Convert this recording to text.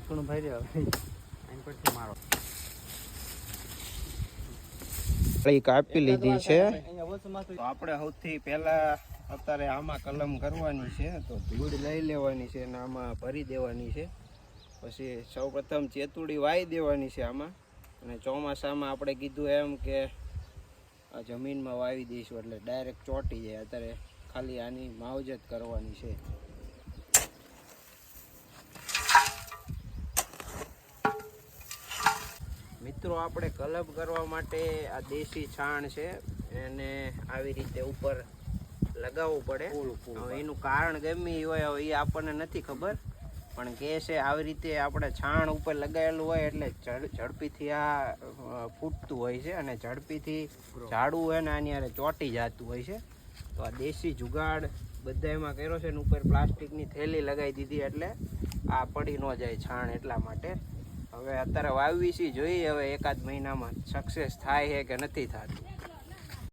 થોડું ભાઈ આઈન પરથી મારો કાપી લીધી છે. તો આપણે સૌથી પહેલા અત્યારે આમાં કલમ કરવાની છે. તો ધૂળ લઈ લેવાની છે અને આમાં ભરી દેવાની છે. પછી સૌપ્રથમ ચેતુડી વાઈ દેવાની છે આમાં. અને ચોમાસામાં આપણે કીધું એમ કે આ જમીનમાં વાવી દઈશું એટલે ડાયરેક્ટ ચોંટી જાય. અત્યારે ખાલી આની માવજત કરવાની છે. મિત્રો આપણે કલબ કરવા માટે આ દેશી છાણ છે એને આવી રીતે ઉપર લગાવવું પડે. એનું કારણ ગમે હોય એ આપણને નથી ખબર, પણ કે છે આવી રીતે આપણે છાણ ઉપર લગાવેલું હોય એટલે ઝડપીથી આ ફૂટતું હોય છે અને ઝડપીથી ઝાડું હોય ને આની હારે ચોંટી જતું હોય છે. તો આ દેશી જુગાડ બધા એમાં કર્યો છે ને ઉપર પ્લાસ્ટિકની થેલી લગાવી દીધી એટલે આ પડી ન જાય છાણ. એટલા માટે હવે અત્યારે વાવવી છીએ, જોઈએ હવે એકાદ મહિનામાં સક્સેસ થાય છે કે નથી થતું.